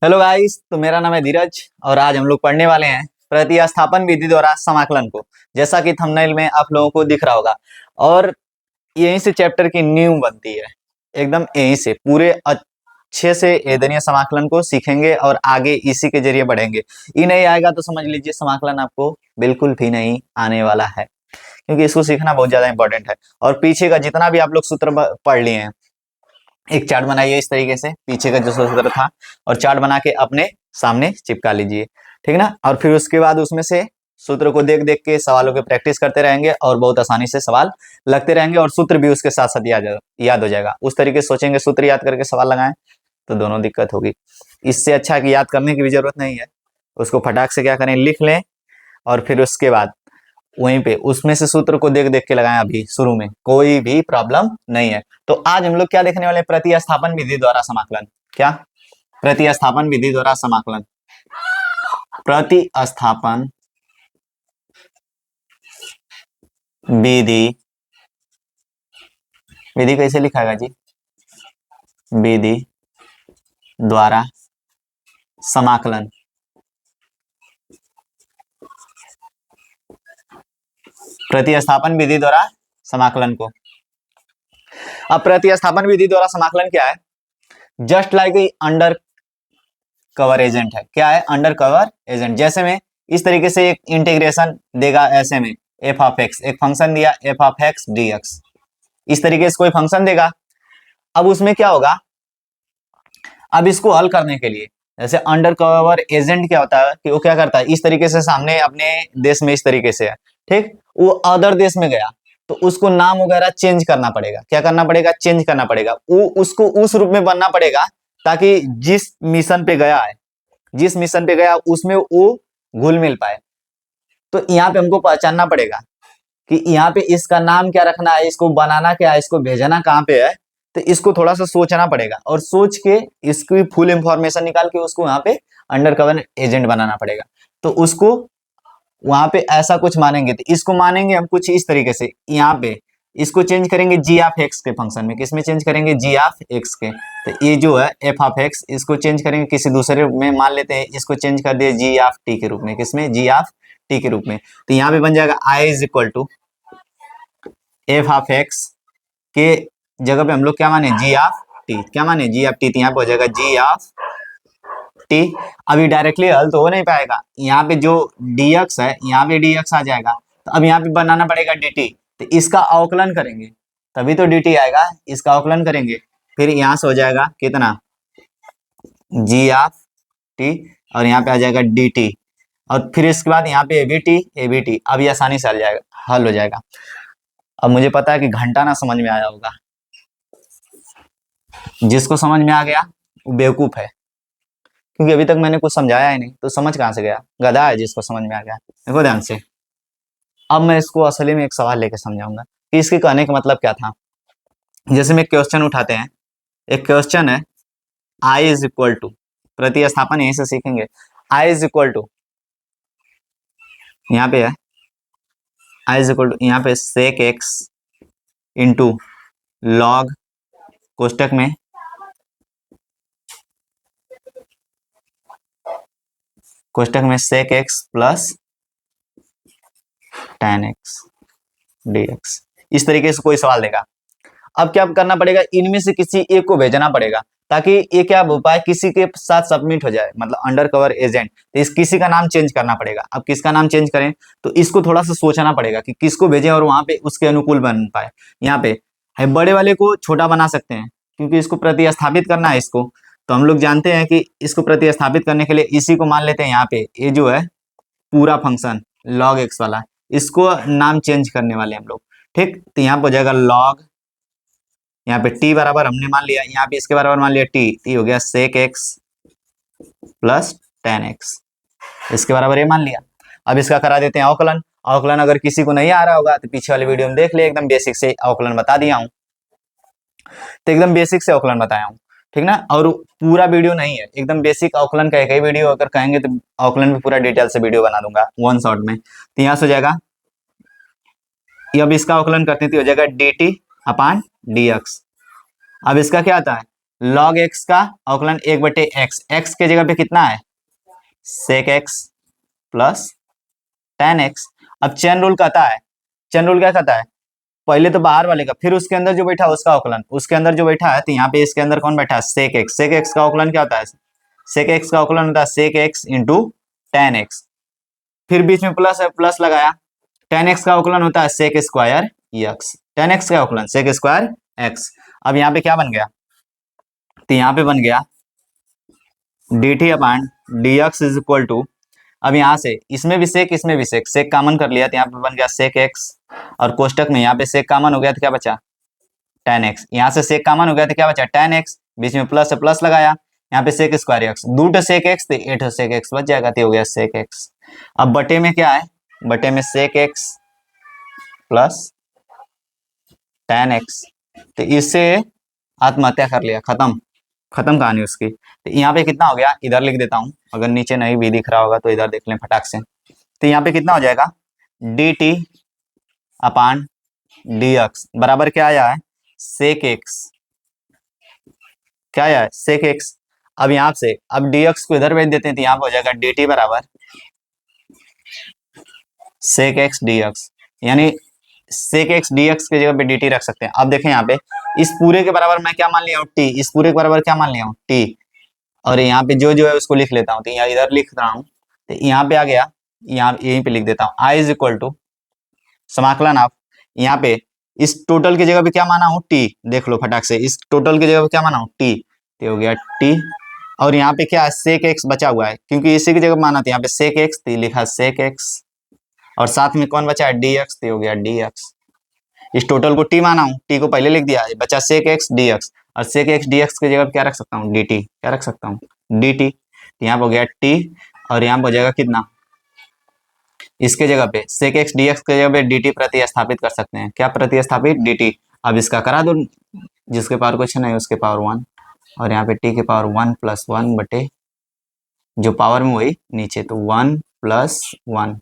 Hello guys, तो मेरा नाम है धीरज और आज हम लोग पढ़ने वाले हैं प्रतिस्थापन विधि द्वारा समाकलन को। जैसा कि थंबनेल में आप लोगों को दिख रहा होगा और यहीं से चैप्टर की नींव बनती है। एकदम यहीं से पूरे अच्छे से एदनीय समाकलन को सीखेंगे और आगे इसी के जरिए बढ़ेंगे। ये नहीं आएगा तो समझ लीजिए समाकलन आपको बिल्कुल भी नहीं आने वाला है, क्योंकि इसको सीखना बहुत ज्यादा इंपॉर्टेंट है। और पीछे का जितना भी आप लोग सूत्र पढ़ लिए हैं, एक चार्ट बनाइए इस तरीके से, पीछे का जो सूत्र था और चार्ट बना के अपने सामने चिपका लीजिए, ठीक ना। और फिर उसके बाद उसमें से सूत्र को देख देख के सवालों की प्रैक्टिस करते रहेंगे और बहुत आसानी से सवाल लगते रहेंगे और सूत्र भी उसके साथ साथ याद हो जाएगा। उस तरीके से सोचेंगे, सूत्र याद करके सवाल लगाएं तो दोनों दिक्कत होगी। इससे अच्छा कि याद करने की भी जरूरत नहीं है, उसको फटाक से क्या करें, लिख लें और फिर उसके बाद वहीं पे उसमें से सूत्र को देख देख के लगाएं। अभी शुरू में कोई भी प्रॉब्लम नहीं है। तो आज हम लोग क्या देखने वाले हैं, प्रतिस्थापन विधि द्वारा समाकलन। क्या? प्रतिस्थापन विधि द्वारा समाकलन। प्रतिस्थापन विधि, विधि कैसे लिखाएगा जी? विधि द्वारा समाकलन। प्रतिस्थापन विधि द्वारा समाकलन को। अब प्रतिस्थापन विधि द्वारा समाकलन क्या है? Just like under cover agent है। क्या है? Under cover agent. जैसे में इस तरीके से एक इंटीग्रेशन देगा, ऐसे में एफ ऑफ एक्स, एक फंक्शन दिया F of x D x, इस तरीके से कोई फंक्शन देगा। अब उसमें क्या होगा, अब इसको हल करने के लिए, जैसे अंडर कवर एजेंट क्या होता है कि वो क्या करता है, इस तरीके से सामने अपने देश में इस तरीके से है, ठीक, वो अदर देश में गया तो उसको नाम वगैरह चेंज करना पड़ेगा। क्या करना पड़ेगा? चेंज करना पड़ेगा। वो उसको उस रूप में बनना पड़ेगा ताकि जिस मिशन पे गया है, जिस मिशन पे गया उसमें वो घुल मिल पाए। तो यहाँ पे हमको पहचानना पड़ेगा कि यहाँ पे इसका नाम क्या रखना है, इसको बनाना क्या है, इसको भेजना कहाँ पे है। तो इसको थोड़ा सा सोचना पड़ेगा और सोच के इसकी फुल इंफॉर्मेशन निकाल के उसको यहाँ पे अंडर कवर एजेंट बनाना पड़ेगा। तो उसको वहां पे ऐसा कुछ मानेंगे, तो इसको मानेंगे हम कुछ इस तरीके से। यहाँ पे इसको चेंज करेंगे जी ऑफ एक्स के फंक्शन में। किसमें चेंज करेंगे? जी ऑफ एक्स के। तो ये जो है एफ ऑफ एक्स, इसको चेंज करेंगे किसी दूसरे रूप में, मान लेते हैं इसको चेंज कर दिए जी ऑफ टी के रूप में। किसमें? जी ऑफ टी के रूप में। तो यहाँ पे बन जाएगा I is equal to f of x के जगह पे हम लोग क्या माने? G of t. क्या माने? G of t. तो यहाँ पे हो जाएगा जी ऑफ टी। अभी डायरेक्टली हल तो हो नहीं पाएगा, यहाँ पे जो dx है यहाँ पे dx आ जाएगा, तो अब यहाँ पे बनाना पड़ेगा dt। तो इसका अवकलन करेंगे तभी तो dt आएगा, इसका अवकलन करेंगे फिर यहाँ से हो जाएगा कितना? g ऑफ t और यहाँ पे आ जाएगा dt और फिर इसके बाद यहाँ पे एबीटी। अब ये आसानी से हल हो जाएगा। अब मुझे पता है कि घंटा ना समझ में आया होगा, जिसको समझ में आ गया वो बेवकूफ है, क्योंकि अभी तक मैंने कुछ समझाया ही नहीं तो समझ कहां से गया? गधा है जिसको समझ में आ गया। देखो ध्यान से, अब मैं इसको असली में एक सवाल लेके समझाऊंगा कि इसके कहने का मतलब क्या था। जैसे में क्वेश्चन उठाते हैं, एक क्वेश्चन है आई इज इक्वल टू, प्रतिस्थापन यहीं से सीखेंगे। आई इज इक्वल टू, यहाँ पे है आई इज इक्वल टू, यहाँ पे सेक एक्स इंटू लॉग कोष्टक में sec x plus tan x dx। इस तरीके से कोई सवाल देगा। अब क्या करना पड़ेगा, इनमें से किसी एक को भेजना पड़ेगा ताकि ये क्या हो पाए, किसी के साथ सबमिट हो जाए, मतलब अंडर कवर एजेंट। तो इस किसी का नाम चेंज करना पड़ेगा। अब किसका नाम चेंज करें, तो इसको थोड़ा सा सोचना पड़ेगा कि किसको भेजें और वहां पे उसके अनुकूल बन पाए। यहाँ पे है बड़े वाले को छोटा बना सकते हैं क्योंकि इसको प्रतिस्थापित करना है इसको। तो हम लोग जानते हैं कि इसको प्रतिस्थापित करने के लिए इसी को मान लेते हैं। यहाँ पे ये जो है पूरा फंक्शन log x वाला, इसको नाम चेंज करने वाले हम लोग, ठीक। तो यहाँ पे हो जाएगा log, यहाँ पे t बराबर हमने मान लिया, यहाँ पे इसके बराबर मान लिया t, हो गया sec x plus tan x, इसके बराबर ये मान लिया। अब इसका करा देते हैं अवकलन। अवकलन अगर किसी को नहीं आ रहा होगा तो पीछे वाले वीडियो में देख ले, एकदम बेसिक से अवकलन बता दिया हूँ। तो एकदम बेसिक से अवकलन बताया हूँ, ठीक ना। और पूरा वीडियो नहीं है, एकदम बेसिक अवकलन का एक ही वीडियो, अगर कहेंगे तो अवकलन भी पूरा डिटेल से वीडियो बना दूंगा वन शॉट में। तो यहाँ से हो जाएगा, अब इसका अवकलन करते थे, हो जाएगा dt अपॉन dx। अब इसका क्या आता है, लॉग एक्स का अवकलन 1/x, एक्स के जगह पे कितना है sec x plus tan x. अब चेन रूल कहता है, चेन रूल क्या कहता है, पहले तो बाहर वाले का, फिर उसके अंदर जो बैठा है उसका अवकलन, उसके अंदर जो बैठा है, तो यहाँ पे इसके अंदर कौन बैठा है सेक एक्स, सेक एक्स का अवकलन क्या होता है, सेक एक्स का अवकलन होता है sec x into tan x, फिर बीच में प्लस है, प्लस लगाया, टेन एक्स का अवकलन होता है sec square x, tan x का अवकलन सेक स्क्वायर एक्स। अब यहाँ पे क्या बन गया, तो यहाँ पे बन गया d t upon d x is equal to, अब यहाँ से इसमें भी सेक इसमें भी सेक, सेक कॉमन कर लिया तो यहाँ पे बन गया सेक एक्स, और कोष्टक में यहाँ पे सेक कॉमन हो गया तो क्या बचा टेन एक्स, यहाँ से सेक कॉमन हो गया तो क्या बचा टेन एक्स, बीच में प्लस है प्लस लगाया, यहाँ पे sec square x, 2 sec x तो 8 सेक एक्स बच जाएगा, तो हो गया सेक एक्स। अब बटे में क्या है, बटे में sec x plus tan x, तो इससे आत्महत्या कर लिया, खत्म, खत्म कहानी उसकी। तो यहाँ पे कितना हो गया, इधर लिख देता हूँ, अगर नीचे नहीं भी दिख रहा होगा तो इधर देख लें फटाक से। तो यहाँ पे कितना हो जाएगा d t upon d x बराबर क्या आया है सेक एक्स, क्या आया है सेक एक्स। अब यहाँ से अब डी एक्स को इधर भेज देते हैं तो यहाँ पे हो जाएगा डी टी बराबर सेक एक्स डी एक्स, यानी सेक एक्स डी एक्स की जगह पे डी टी रख सकते हैं। अब देखें यहाँ पे इस पूरे के बराबर मैं क्या मान लिया हूँ टी, इस पूरे के बराबर क्या मान लिया हूँ टी, और यहाँ पे जो है उसको लिख लेता हूँ, तो यहाँ इधर लिख रहा हूँ, तो यहाँ पे आ गया, यहाँ यहीं पे लिख देता हूँ आई इज इक्वल टू समाकलन आप, यहाँ पे इस टोटल की जगह पे क्या माना हूँ टी, देख लो फटाक से, इस टोटल की जगह पे क्या माना हूँ टी, तो हो गया टी, और यहाँ पे क्या है सेक एक्स बचा हुआ है, क्योंकि इसी की जगह माना था यहाँ पे सेक एक्स, तो लिखा सेक एक्स, और साथ में कौन बचा है डी एक्स, तो हो गया डी एक्स। इस टोटल को टी माना हूँ, टी को पहले लिख दिया, बचा सेक एक्स डी एक्स, और सेक एक्स डी एक्स की जगह क्या रख सकता हूँ डी टी, क्या रख सकता हूँ डी टी, यहाँ पे हो गया टी, और यहाँ पे हो जाएगा कितना, इसके जगह पे सेक एक्स डी एक्स के जगह पे डी टी प्रतिस्थापित कर सकते हैं, क्या प्रतिस्थापित डी टी। अब इसका करा दो, जिसके पावर कुछ नहीं उसके पावर 1, और यहाँ पे टी के पावर 1 + 1 बटे जो पावर में वही नीचे, तो 1 + 1,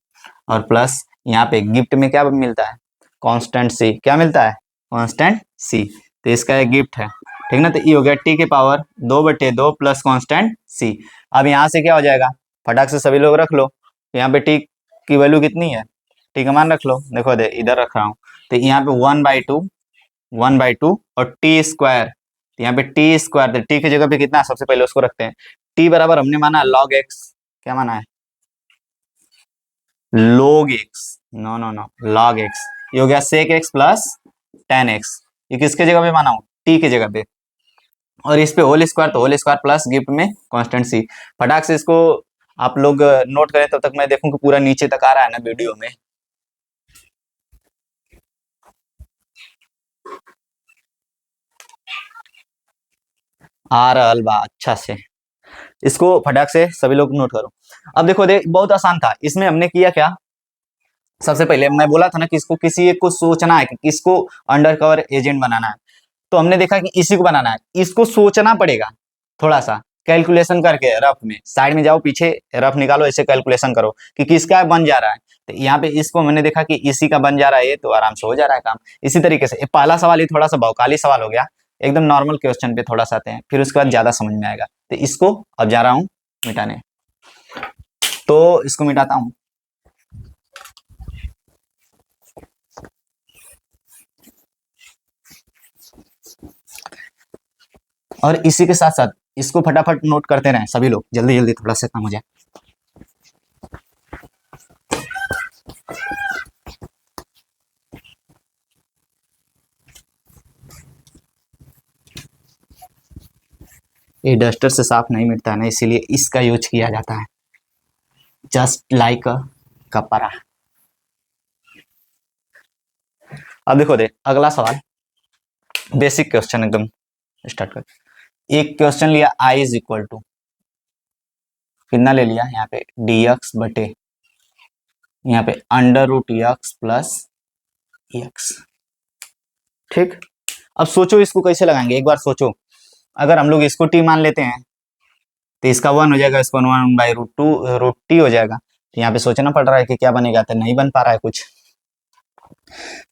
और प्लस यहाँ पे गिफ्ट में क्या मिलता है कांस्टेंट सी, क्या मिलता है कांस्टेंट सी, तो इसका एक गिफ्ट है, ठीक ना। तो ये हो गया टी के पावर 2/2 प्लस कांस्टेंट सी। अब यहाँ से क्या हो जाएगा, फटाक से सभी लोग रख लो, यहाँ पे टी की वैल्यू कितनी है, टी का मान रख लो, देखो दे इधर रख रहा हूँ, तो यहाँ पे 1/2 और टी स्क्वायर, तो यहाँ पे टी स्क्वायर, तो टी की जगह पे कितना है सबसे पहले उसको रखते हैं, टी बराबर हमने माना लॉग एक्स, क्या माना है log x, no no no log x, ये हो गया sec x plus tan x, ये किसके जगह पे माना हूं t के जगह पे, और इस पे होल स्क्वायर, तो होल स्क्वायर प्लस गिफ्ट में कांस्टेंट सी। फटाक से इसको आप लोग नोट करें, तब तक मैं देखूं कि पूरा नीचे तक आ रहा है ना वीडियो में। आ रहा बा अच्छा से, इसको फटाक से सभी लोग नोट करो। अब देखो देख बहुत आसान था, इसमें हमने किया क्या, सबसे पहले मैं बोला था ना कि इसको किसी एक को सोचना है कि किसको अंडर कवर एजेंट बनाना है, तो हमने देखा कि इसी को बनाना है, इसको सोचना पड़ेगा थोड़ा सा, कैलकुलेशन करके रफ में साइड में जाओ, पीछे रफ निकालो, ऐसे कैलकुलेशन करो कि किसका बन जा रहा है, तो यहाँ पे इसको मैंने देखा कि इसी का बन जा रहा है, ये तो आराम से हो जा रहा है काम। इसी तरीके से पहला सवाल ही थोड़ा सा भौकाली सवाल हो गया, एकदम नॉर्मल क्वेश्चन पे थोड़ा सा आते हैं, फिर उसके बाद ज्यादा समझ में आएगा। तो इसको अब जा रहा हूँ मिटाने, तो इसको मिटाता हूँ, और इसी के साथ साथ इसको फटाफट नोट करते रहें सभी लोग, जल्दी जल्दी थोड़ा सा काम हो जाए। ये डस्टर से साफ नहीं मिटता है ना, इसीलिए इसका यूज किया जाता है, जस्ट लाइक अ कपड़ा। अब देखो दे अगला सवाल, बेसिक क्वेश्चन एकदम स्टार्ट कर। एक क्वेश्चन लिया आई इज इक्वल टू कितना ले लिया, यहाँ पे dx बटे यहाँ पे √x प्लस एक्स, ठीक। अब सोचो इसको कैसे लगाएंगे, एक बार सोचो, अगर हम लोग इसको t मान लेते हैं तो इसका 1 हो जाएगा, इसको 1/√2 हो जाएगा, तो यहाँ पे सोचना पड़ रहा है कि क्या बनेगा, तो नहीं बन पा रहा है कुछ।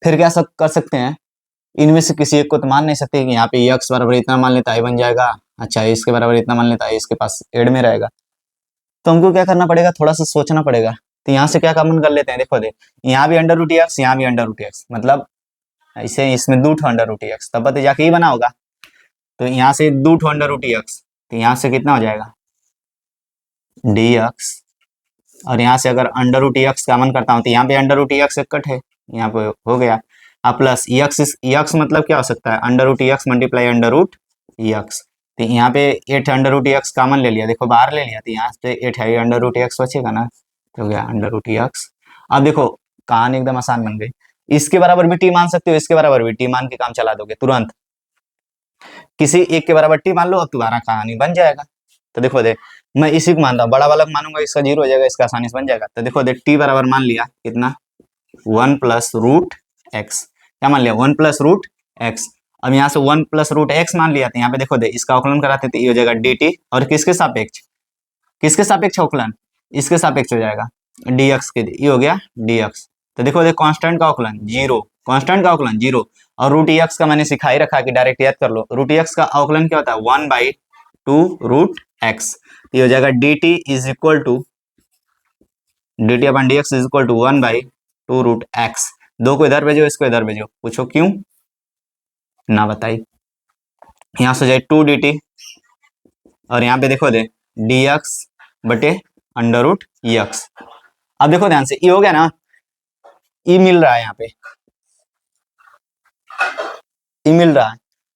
फिर क्या कर सकते हैं, इनमें से किसी एक को तो मान नहीं सकते कि यहाँ पे x बराबर इतना मान लेता है बन जाएगा, अच्छा इसके बराबर इतना मान लेता है इसके पास एड में रहेगा। तो हमको क्या करना पड़ेगा, थोड़ा सा सोचना पड़ेगा। तो यहाँ से क्या कॉमन कर लेते हैं, देखो दे यहाँ भी अंडर रूट एक्स, यहाँ भी अंडर रूट एक्स, मतलब इसे इसमें 2 ठो अंडर रूट एक्स, तब पता जाके ही बना होगा। तो यहाँ से 2 ठो अंडर रूट एक्स, तो यहाँ से कितना हो जाएगा डी एक्स, और यहाँ से अगर अंडर रूट एक्स कॉमन करता हूँ तो यहाँ पे अंडर रूट एक्स एक कट है, यहाँ पे हो गया। अब प्लस एक्स मतलब क्या हो सकता है, under root x multiply under root x. तो यहाँ पे 8 अंडर रूट एक्स कॉमन ले लिया, देखो बाहर ले लिया, तो यहाँ पे 8 है, अंडर रूट एक्स बचेगा ना, तो हो गया अंडर रूट एक्स। अब देखो कहानी एकदम आसान बन गई, इसके बराबर भी टी मान सकते हो, इसके बराबर भी टी मान के काम चला दोगे तुरंत, किसी एक के बराबर टी मान लो, अब तुम्हारा कहानी बन जाएगा। तो देखो दे मैं इसी को मानता हूँ, बड़ा वाला मानूंगा, इसका 0 हो जाएगा, इसका आसानी से बन जाएगा। तो देखो दे टी बराबर मान लिया कितना 1 प्लस रूट एक्स, क्या मान लिया 1 प्लस रूट एक्स। अब यहाँ से 1 प्लस रूट एक्स मान लिया, तो यहाँ पे देखो दे इसका अवकलन कराते थे, ये हो जाएगा डी टी, और किसके सापेक्ष, किसके सापेक्ष अवकलन, इसके सापेक्ष हो जाएगा डी एक्स के, ये हो गया डी एक्स। तो देखो दे कांस्टेंट का अवकलन 0, कांस्टेंट का अवकलन 0, और रूट एक्स का मैंने सिखा ही रखा कि डायरेक्ट याद कर लो, रूट एक्स का अवकलन क्या होता है 1/2 रूट एक्स, ये हो जाएगा d t is equal to d t upon d x is equal to 1/2 root x. दो को इधर भेजो, इसको इधर भेजो, पूछो क्यों ना बताई। यहाँ से जाए 2 डी टी, और यहाँ पे देखो दे डी एक्स बटे अंडर रूट एक्स। अब देखो ध्यान से, ये हो गया ना, ई मिल रहा है, यहाँ पे ई मिल रहा है,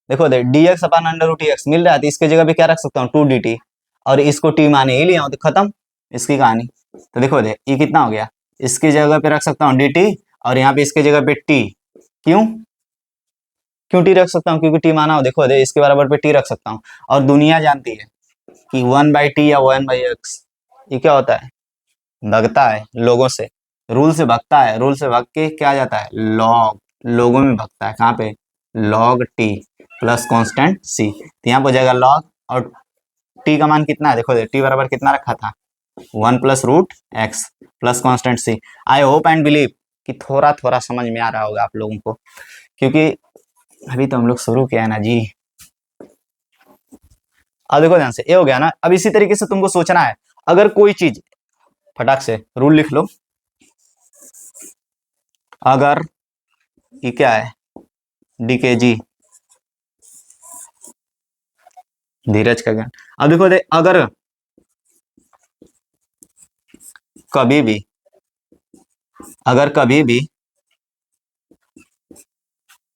देखो दे D x upon under root x मिल रहा है, तो इसके जगह पे क्या रख सकता हूँ 2 डी टी, और इसको टी माने ही लिया हूँ, तो खत्म इसकी कहानी। तो देखो दे ये कितना हो गया, इसकी जगह पे रख सकता हूँ डी टी, और यहाँ पे इसके जगह पे टी, क्यों क्यों टी रख सकता हूँ, क्योंकि टी माना हो, देखो दे इसके बराबर पे टी रख सकता हूँ, और दुनिया जानती है कि 1/t या 1/x ये क्या होता है, भगता है लोगों से, रूल से भगता है, रूल से भाग के क्या जाता है लॉग, लोगों में भगता है, कहाँ पे लॉग टी प्लस कांस्टेंट सी, तो यहाँ पर हो जाएगा लॉग, और टी का मान कितना है, देखो दे टी बराबर कितना रखा था 1 plus root x plus constant c. I hope and believe कि थोड़ा थोड़ा समझ में आ रहा होगा आप लोगों को, क्योंकि अभी तो हम लोग शुरू किया है ना जी। अब देखो ध्यान से, ये हो गया ना। अब इसी तरीके से तुमको सोचना है, अगर कोई चीज, फटाक से रूल लिख लो, अगर ये क्या है डीकेजी, धीरज का ज्ञान। अब देखो दे अगर कभी भी, अगर कभी भी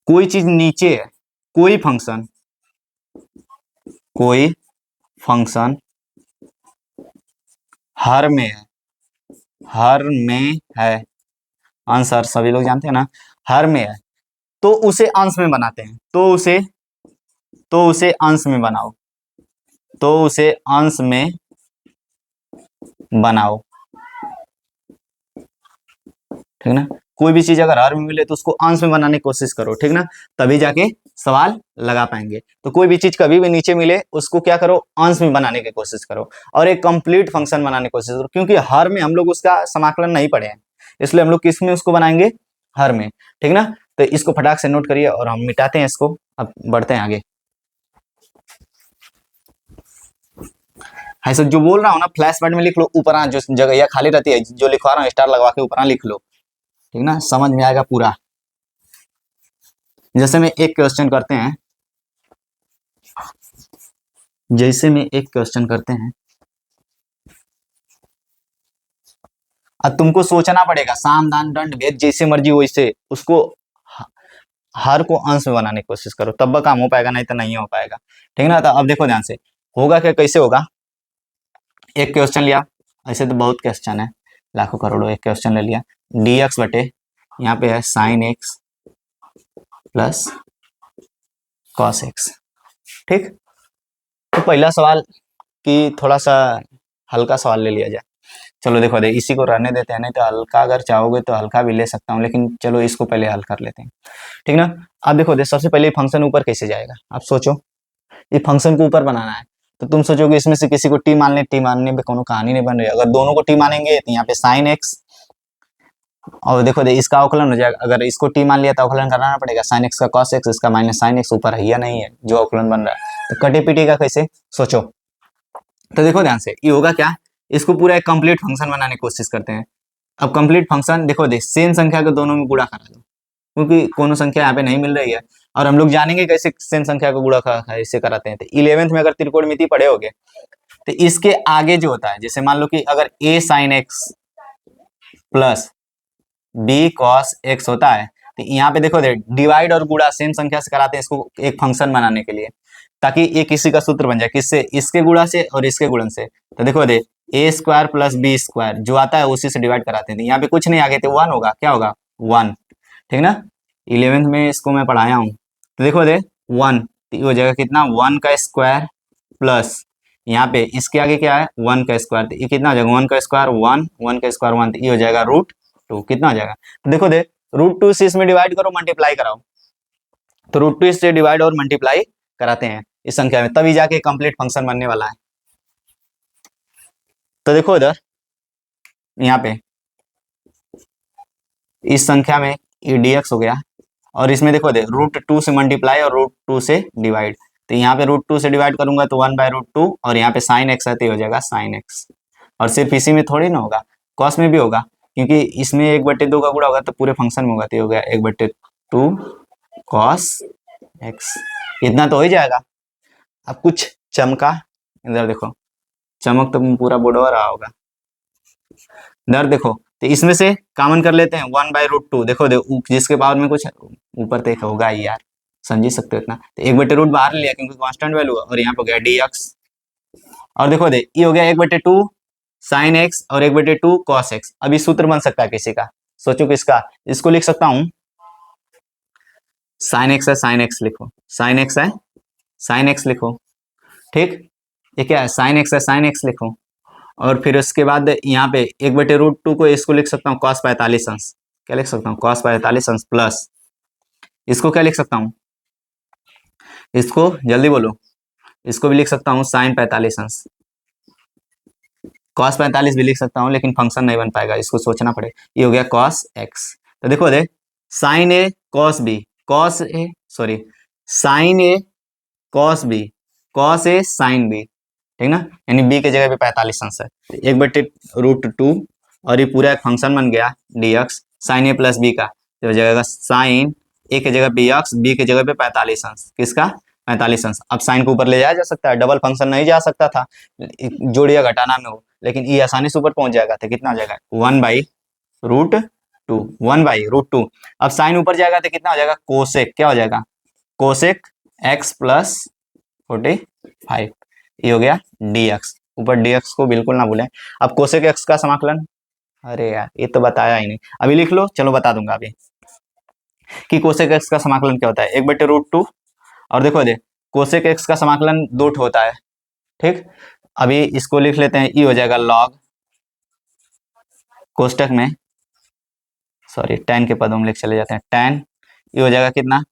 कोई चीज नीचे है, कोई फंक्शन, कोई फंक्शन हर में है, हर में है, आंसर सभी लोग जानते हैं ना, हर में है, तो उसे अंश में बनाते हैं, तो उसे अंश में बनाओ, तो उसे अंश में बनाओ, ठीक ना। कोई भी चीज अगर हर में मिले तो उसको अंश में बनाने की कोशिश करो, ठीक ना, तभी जाके सवाल लगा पाएंगे। तो कोई भी चीज कभी भी नीचे मिले उसको क्या करो, अंश में बनाने की कोशिश करो, और एक कंप्लीट फंक्शन बनाने की कोशिश करो, क्योंकि हर में हम लोग उसका समाकलन नहीं पढ़े हैं, इसलिए हम लोग किस में उसको बनाएंगे, हर में, ठीक ना। तो इसको फटाक से नोट करिए, और हम मिटाते हैं इसको, अब बढ़ते हैं आगे। ऐसा जो बोल रहा हूँ ना, फ्लैश पैड में लिख लो, ऊपर जो जगह या खाली रहती है, जो लिखवा रहा हूँ स्टार लगवा के ऊपर लिख लो, ठीक ना, समझ में आएगा पूरा। जैसे में एक क्वेश्चन करते हैं, जैसे में एक क्वेश्चन करते हैं, अब तुमको सोचना पड़ेगा, साम दान दंड भेद जैसे मर्जी वैसे उसको हर को अंश में बनाने की कोशिश करो, तब काम हो पाएगा, नहीं तो नहीं हो पाएगा, ठीक ना। तो अब देखो ध्यान से, होगा क्या, कैसे होगा, एक क्वेश्चन लिया, ऐसे तो बहुत क्वेश्चन है, लाखों करोड़ों, एक क्वेश्चन ले लिया, डी एक्स बटे यहाँ पे है sign x plus cos x, ठीक। तो पहला सवाल कि थोड़ा सा हल्का सवाल ले लिया जाए, चलो देखो दे इसी को रहने देते हैं, नहीं तो हल्का अगर चाहोगे तो हल्का भी ले सकता हूँ, लेकिन चलो इसको पहले हल कर लेते हैं, ठीक ना। अब देखो दे सबसे पहले फंक्शन ऊपर कैसे जाएगा, आप सोचो, ये फंक्शन को ऊपर बनाना है, तो तुम सोचोगे इसमें से किसी को टी मान ले, टी मानने में कोनो कहानी नहीं बन रही, अगर दोनों को टी मानेंगे तो यहाँ पे साइन एक्स और देखो दे इसका अवकलन हो जाएगा, अगर इसको टी मान लिया तो अवकलन कराना पड़ेगा, साइन एक्स का कॉस एक्स, इसका माइनस साइन एक्स, ऊपर है या नहीं है जो अवकलन बन रहा है, तो कटे पीटे का कैसे सोचो। तो देखो ध्यान से ये होगा क्या, इसको पूरा एक कंप्लीट फंक्शन बनाने की कोशिश करते हैं। अब कंप्लीट फंक्शन देखो दे सेम संख्या को दोनों में गुणा करा दो, क्योंकि कोनो संख्या यहाँ पे नहीं मिल रही है, और हम लोग जानेंगे कैसे सेम संख्या को गुणा ऐसे कराते हैं। तो 11th में अगर त्रिकोणमिति पढ़े होगे तो इसके आगे जो होता है, जैसे मान लो कि अगर a sin x plus b cos x होता है, तो यहाँ पे देखो दे डिवाइड और गुणा सेम संख्या से कराते हैं इसको एक फंक्शन बनाने के लिए, ताकि ये किसी का सूत्र बन जाए, किससे, इसके गुणा से और इसके गुणन से। तो देखो दे ए स्क्वायर प्लस बी स्क्वायर जो आता है उसी से डिवाइड कराते हैं, यहाँ पे कुछ नहीं आगे थे, 1 होगा, क्या होगा 1, ठीक ना। 11th में इसको मैं पढ़ाया हूँ। तो देखो दे 1 तो हो जाएगा कितना, 1 का स्क्वायर प्लस यहाँ पे इसके आगे क्या है 1 का स्क्वायर, तो ये कितना हो जाएगा 1 का स्क्वायर 1, 1 का स्क्वायर 1, तो ये हो जाएगा √2, कितना हो जाएगा। तो देखो दे √2 से इसमें डिवाइड करो, मल्टीप्लाई कराओ, तो √2 से डिवाइड और मल्टीप्लाई कराते हैं इस संख्या में, तभी जाके कंप्लीट फंक्शन बनने वाला है। तो देखो इधर यहाँ पे इस संख्या में ये dx हो गया, और इसमें देखो दे √2 से मल्टीप्लाई और √2 से डिवाइड, तो यहाँ पे √2 से डिवाइड करूंगा तो 1/√2, और यहाँ पे sin x है तो हो जाएगा sin x। और सिर्फ इसी में थोड़ी ना होगा, cos में भी होगा, क्योंकि इसमें 1/2 का गुणा होगा तो पूरे फंक्शन में होगा, तो हो गया 1/2 cos x, इतना तो हो ही जाएगा। अब कुछ चमका, इधर देखो चमक तो पूरा बुढ़वा रहा होगा, इधर देखो, तो इसमें से कॉमन कर लेते हैं 1/√2, देखो जिसके पावर में कुछ ऊपर तक होगा ही यार, समझ सकते हो इतना, तो 1/√2 बाहर लिया क्योंकि कांस्टेंट वैल्यू है, और यहाँ पे हो गया dx, और देखो दे ये हो गया 1/2 sin x और 1/2 cos x। अभी सूत्र बन सकता है किसी का, सोचो किसका, इसको लिख सकता हूँ sin x है sin x लिखो, sin x है sin x लिखो, ठीक, ये क्या है sin x है sin x लिखो, और फिर उसके बाद यहाँ पे 1/√2 को इसको लिख सकता हूँ cos 45 अंश, क्या लिख सकता हूँ cos 45 अंश, प्लस इसको क्या लिख सकता हूँ, इसको जल्दी बोलो, इसको भी लिख सकता हूँ sin 45 अंश, cos 45 भी लिख सकता हूँ, लेकिन फंक्शन नहीं बन पाएगा, इसको सोचना पड़े। ये हो गया cos x, तो देखो दे sin a cos b, cos a sorry sin a cos b, cos a sin b, ठीक ना, यानी b के जगह पे 45 अंश है, 1/√2, और ये पूरा एक फंक्शन बन गया dx sin a plus b का, तो हो जाएगा sin a के जगह पे x, b के जगह पे 45 अंश, किसका 45 अंश। अब साइन को ऊपर ले जाया जा सकता है, डबल फंक्शन नहीं जा सकता था जोड़िया घटाना में हो, लेकिन ये आसानी से ऊपर पहुंच जाएगा, तो कितना हो जाएगा 1/√2, 1/√2। अब साइन ऊपर जाएगा तो कितना हो जाएगा कोसेक, क्या हो जाएगा कोसेक x प्लस 45, ये हो गया dx, ऊपर dx को बिल्कुल ना भूलें। अब कोसेक x का समाकलन, अरे यार ये तो बताया ही नहीं, अभी लिख लो, चलो बता दूंगा अभी कि कोसेक x का समाकलन क्या होता है, 1/√2, और देखो दे कोसेक x का समाकलन 2 होता है, ठीक। अभी इसको लिख लेते हैं, ये हो जाएगा log कोष्टक में, सॉरी tan के पदों में लिख चले जाते हैं, tan ये हो जाएगा कितना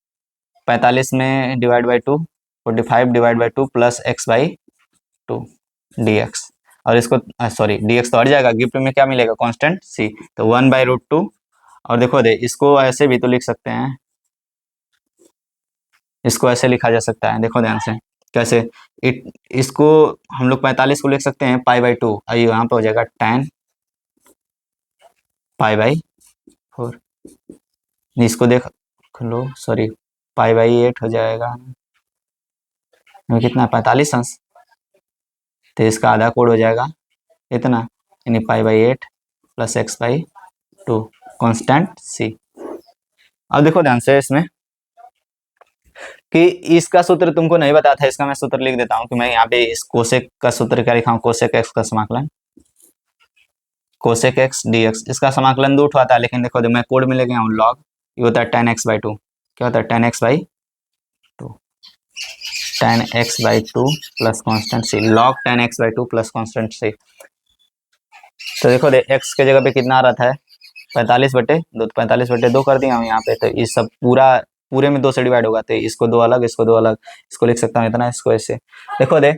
45 में divide by 2, 45 divide by 2 plus x/2 dx, और इसको सॉरी dx तो हट जाएगा, गिफ्ट में क्या मिलेगा कांस्टेंट c, तो 1/√2, और देखो दे इसको ऐसे भी तो लिख सकते हैं, इसको ऐसे लिखा जा सकता है, देखो ध्यान से कैसे, इसको हम लोग 45 को लिख सकते हैं π/2, आइए यहाँ पे हो जाएगा tan π/4, इसको देख लो, सॉरी π/8 हो जाएगा, कितना 45 अंश, तो इसका आधा कोड हो जाएगा इतना, यानी π/8 प्लस x/2 कांस्टेंट c। अब देखो ध्यान से इसमें कि इसका सूत्र तुमको नहीं पता था, इसका मैं सूत्र लिख देता हूं कि मैं यहाँ पे इस कोसेक का सूत्र क्या लिखा हूं, कोसेक x का समाकलन, कोसेक x dx, इसका समाकलन 2 आता है, लेकिन देखो मैं कोड में लेके आऊँ log, ये होता है tan x/2, क्या होता है tan x/2, tan x/2 plus constant c, log tan x/2 plus constant c। तो देखो दे x के जगह पे कितना आ रहा था 45/2, 45/2 कर दिया हूँ यहाँ पे, तो ये सब पूरे में 2 से डिवाइड होगा, तो इसको 2 अलग, इसको 2 अलग, इसको लिख सकता हूँ इतना, इसको ऐसे। देखो दे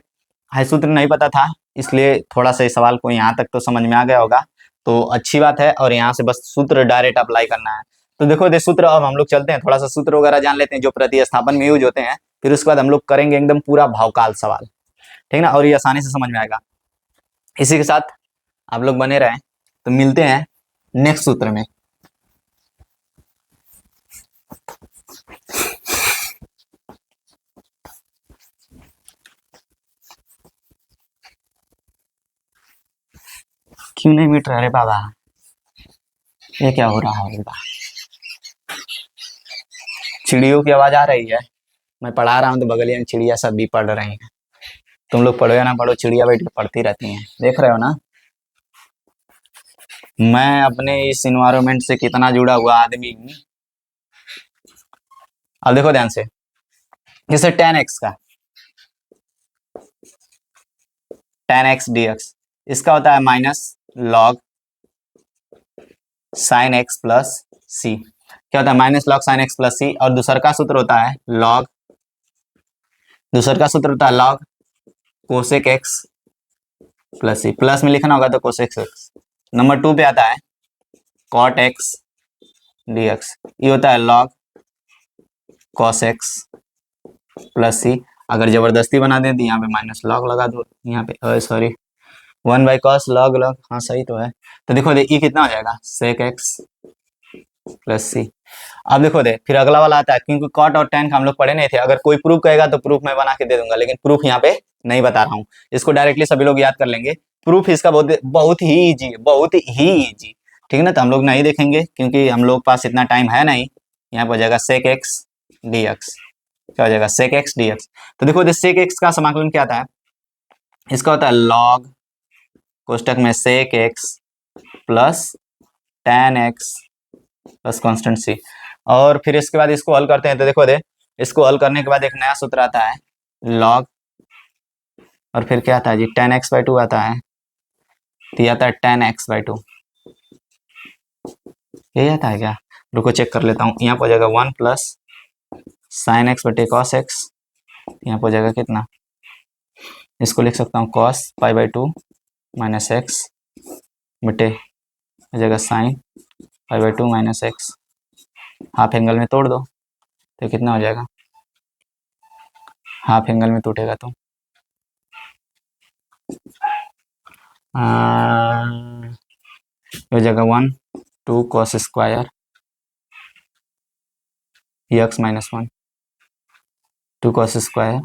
हाई सूत्र नहीं पता था, इसलिए थोड़ा सा इस सवाल को यहाँ तक तो समझ में आ गया होगा, तो अच्छी बात है, और यहाँ से बस सूत्र डायरेक्ट अप्लाई करना है। तो देखो दे सूत्र, अब हम लोग चलते हैं थोड़ा सा सूत्र वगैरह जान लेते हैं जो प्रतिस्थापन में यूज होते हैं, फिर उसके बाद हम लोग करेंगे एकदम पूरा भावकाल सवाल, ठीक ना, और ये आसानी से समझ में आएगा। इसी के साथ आप लोग बने रहें, तो मिलते हैं नेक्स्ट सूत्र में। क्यों नहीं मिट रहा रे बाबा, ये क्या हो रहा है बाबा? चिड़ियों की आवाज आ रही है, मैं पढ़ा रहा हूँ तो बगलिया में चिड़िया सब भी पढ़ रही हैं। तुम लोग पढ़ो या ना पढ़ो, चिड़िया बैठ के पढ़ती रहती हैं, देख रहे हो ना मैं अपने इस इन्वायरमेंट से कितना जुड़ा हुआ आदमी हूँ। अब देखो ध्यान से, जैसे tan x का tan x dx, इसका होता है minus log sine x plus c. क्या होता है? Minus log sine x plus c. और दूसरा का सूत्र होता है लॉग, दूसरा का सूत्र होता है लॉग कोसेक एक्स प्लस सी। प्लस में लिखना होगा तो कोसेक एक्स। नंबर 2 पे आता है कॉट एक्स dx, ये होता है लॉग कॉस एक्स प्लस सी। अगर जबरदस्ती बना दें तो यहाँ पे माइनस लॉग लगा दो, यहाँ पे सॉरी 1/cos लॉग लॉग, हाँ सही तो है। तो देखो दे ये कितना हो जाएगा सेक एक्स प्लस सी। अब देखो दे फिर अगला वाला आता है, क्योंकि कॉट और टैन का हम लोग पढ़े नहीं थे, अगर कोई प्रूफ कहेगा तो प्रूफ मैं बना के दे दूंगा, लेकिन प्रूफ यहाँ पे नहीं बता रहा हूँ, इसको डायरेक्टली सभी लोग याद कर लेंगे। प्रूफ इसका बहुत बहुत ही इजी है, बहुत ही इजी, ठीक है ना। तो हम लोग नहीं देखेंगे क्योंकि हम लोग पास इतना टाइम है नहीं। यहाँ पर हो जाएगा सेक एक्स डी एक्स, क्या हो जाएगा सेक एक्स डी एक्स। तो देखो सेक एक्स का समाकलन क्या आता है, इसका होता है लॉग कोष्टक में sec x plus tan x plus constant c. और फिर इसके बाद इसको हल करते हैं, तो देखो दे इसको हल करने के बाद एक नया सूत्र आता है लॉग, और फिर क्या आता है जी tan x/2 आता है, तो ये आता है tan x/2, यही आता है क्या? रुको चेक कर लेता हूँ। यहाँ पर हो जाएगा 1 प्लस साइन एक्स बटे कॉस एक्स, यहाँ पर हो जाएगा कितना, इसको लिख सकता हूँ cos π/2 माइनस एक्स बटे हो जाएगा sine π/2 minus x, half angle में तोड़ दो तो कितना हो जाएगा, हाफ एंगल में टूटेगा तो हो जाएगा 1 2 cos square x minus 1 2 cos square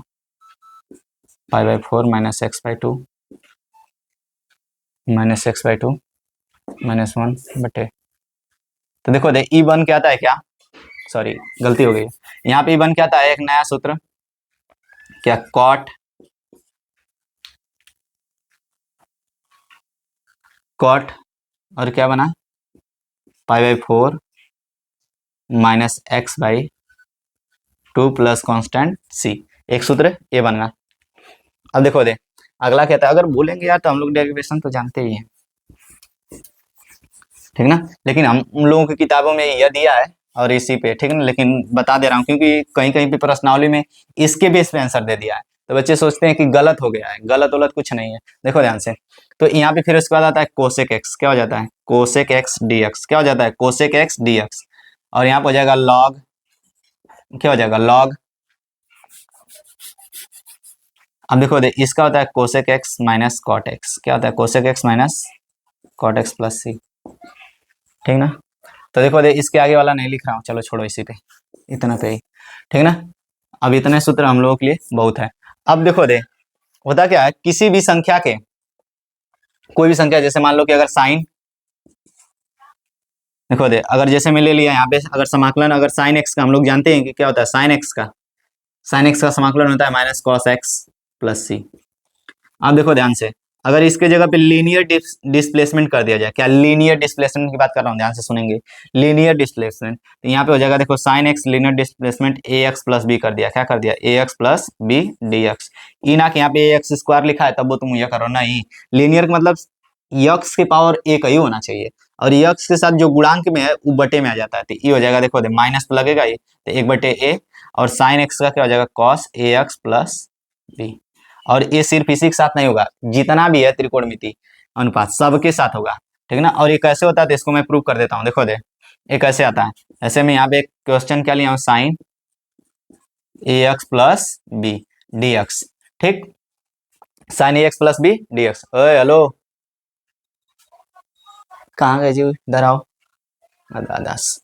π/4 minus x/2 minus x/2 minus 1 बटे। तो देखो दे ई बन क्या आता है, क्या सॉरी गलती हो गई, यहाँ पे ई बन क्या आता है एक नया सूत्र, क्या कॉट कॉट और क्या बना π/4 माइनस x/2 प्लस कांस्टेंट सी, एक सूत्र ये बनना। अब देखो दे अगला क्या था, अगर बोलेंगे यार तो हम लोग डेरिवेशन तो जानते ही हैं, ठीक ना, लेकिन हम लोगों की किताबों में यह दिया है और इसी पे, ठीक ना, लेकिन बता दे रहा हूँ क्योंकि कहीं कहीं पे प्रश्नावली में इसके बेस पे आंसर दे दिया है, तो बच्चे सोचते हैं कि गलत हो गया है, गलत वलत कुछ नहीं है। देखो ध्यान से, तो यहाँ पे फिर उसके बाद आता है कोसेक एक्स, क्या हो जाता है कोसेक एक्स डी एक्स, क्या हो जाता है कोसेक एक्स डी एक्स, और यहाँ पे हो जाएगा लॉग, क्या हो जाएगा लॉग। अब देखो दे इसका होता है cosec x minus cot x, क्या होता है cosec x minus cot x plus c, ठीक ना। तो देखो दे इसके आगे वाला नहीं लिख रहा हूँ, चलो छोड़ो इसी पे, इतना पे ही, ठीक ना। अब इतने सूत्र हम लोगों के लिए बहुत है। अब देखो दे होता क्या है, किसी भी संख्या के, कोई भी संख्या, जैसे मान लो कि अगर साइन, देखो दे अगर जैसे मैं ले लिया यहाँ पे, अगर समाकलन अगर साइन एक्स का, हम लोग जानते हैं कि क्या होता है साइन एक्स का समाकलन होता है माइनस कॉस एक्स प्लस सी। अब देखो ध्यान से, अगर इसके जगह पे लीनियर डिस्प्लेसमेंट कर दिया जाए, क्या लीनियर डिस्प्लेसमेंट की बात कर रहा हूँ, ध्यान से सुनेंगे, लीनियर डिस्प्लेसमेंट, तो यहाँ पे हो जाएगा देखो sine x linear displacement a x plus b कर दिया, क्या कर दिया a x plus b d x. ई ना कि यहाँ पे ए एक्स स्क्वायर लिखा है तब वो तुम ये करो, नहीं, लीनियर का मतलब यक्स की पावर एक ही होना चाहिए, और यक्स के साथ जो गुणांक में है वो बटे में आ जाता है, तो ये हो जाएगा देखो दे माइनस तो लगेगा ये, तो 1/a, और साइन एक्स का क्या हो जाएगा cos A x plus B. और ये सिर्फ इसी के साथ नहीं होगा, जितना भी है त्रिकोणमिति अनुपात सबके साथ होगा, ठीक है ना। और ये कैसे होता है तो इसको मैं प्रूव कर देता हूँ। देखो दे, ये कैसे आता है। ऐसे में यहाँ पे एक क्वेश्चन क्या लिया हूँ, sine a x plus b d x. ठीक, sine a x plus b d x. ओए हेलो, कहाँ गए जी, इधर आओ। दादास,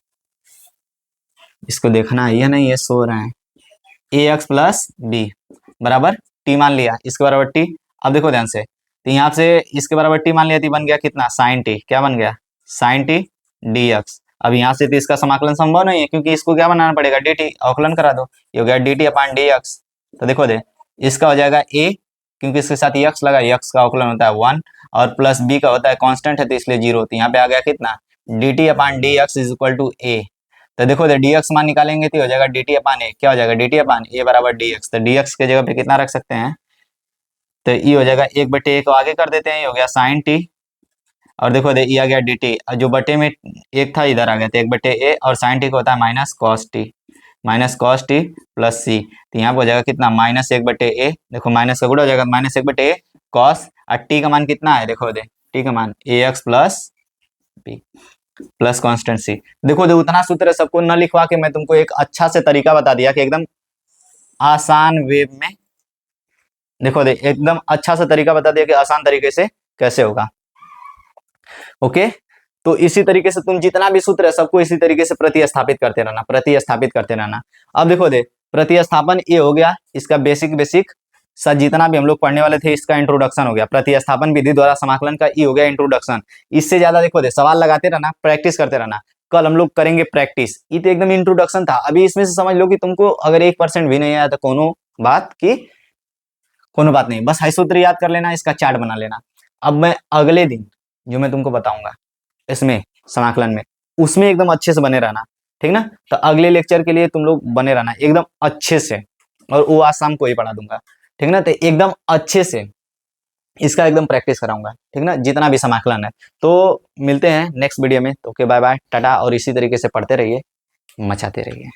इसको देखना है या नहीं, ये सो रहे हैं। ए एक्स प्लस बी बराबर टी मान लिया, इसके बराबर टी। अब देखो ध्यान से, तो यहाँ से इसके बराबर टी मान लिया तो बन गया कितना, साइन टी। क्या बन गया, साइन टी डी एक्स। अब यहाँ से तो इसका समाकलन संभव नहीं है, क्योंकि इसको क्या बनाना पड़ेगा, डी टी, अवकलन करा दो। ये हो गया d t upon d x. तो देखो दे, इसका हो जाएगा ए, क्योंकि इसके साथ एक्स लगा, एक्स का अवकलन होता है 1, और प्लस बी का होता है कांस्टेंट है तो इसलिए 0। तो यहाँ पे आ गया कितना, d t upon d x is equal to a. तो देखो दे, डी एक्स मान निकालेंगे तो हो जाएगा डी टी अपान ए। क्या हो जाएगा, डी टी अपान ए बराबर डी एक्स। तो डी एक्स के जगह पे कितना रख सकते हैं, तो ये हो जाएगा 1/a को आगे कर देते हैं, ये हो गया साइन टी। और देखो दे, ये आ गया डी टी, जो बटे में एक था इधर आ गया, तो 1/a, और साइन टी को होता है minus cos t, minus cos t plus c. तो यहाँ पे हो जाएगा कितना, माइनस 1/a। देखो माइनस का गुणा हो जाएगा, माइनस 1/a कॉस, और टी का मान कितना है, देखो दे, टी का मान a x plus b plus constant c. देखो दे, उतना सूत्र सबको न लिखवा के मैं तुमको एक अच्छा से तरीका बता दिया कि एकदम आसान वे में, देखो दे, एकदम अच्छा सा तरीका बता दिया कि आसान तरीके से कैसे होगा। ओके, तो इसी तरीके से तुम जितना भी सूत्र है सबको इसी तरीके से प्रतिस्थापित करते रहना, प्रतिस्थापित करते रहना। अब देखो दे, प्रतिस्थापन ये हो गया, इसका बेसिक बेसिक सर जितना भी हम लोग पढ़ने वाले थे इसका इंट्रोडक्शन हो गया। प्रतिस्थापन विधि द्वारा समाकलन का ये हो गया इंट्रोडक्शन। इससे ज्यादा देखो दे, सवाल लगाते रहना, प्रैक्टिस करते रहना। कल हम लोग करेंगे प्रैक्टिस, ये तो एकदम इंट्रोडक्शन था। अभी इसमें से समझ लो कि तुमको अगर 1% भी नहीं आया तो कोनो बात नहीं, बस हाई सूत्र याद कर लेना, इसका चार्ट बना लेना। अब मैं अगले दिन जो मैं तुमको बताऊंगा इसमें समाकलन में, उसमें एकदम अच्छे से बने रहना, ठीक ना। तो अगले लेक्चर के लिए तुम लोग बने रहना एकदम अच्छे से, और वो आज शाम को ही पढ़ा दूंगा, ठीक ना। तो एकदम अच्छे से इसका एकदम प्रैक्टिस कराऊंगा, ठीक ना, जितना भी समाकलन है। तो मिलते हैं नेक्स्ट वीडियो में। तो ओके, बाय बाय, टाटा। और इसी तरीके से पढ़ते रहिए, मचाते रहिए।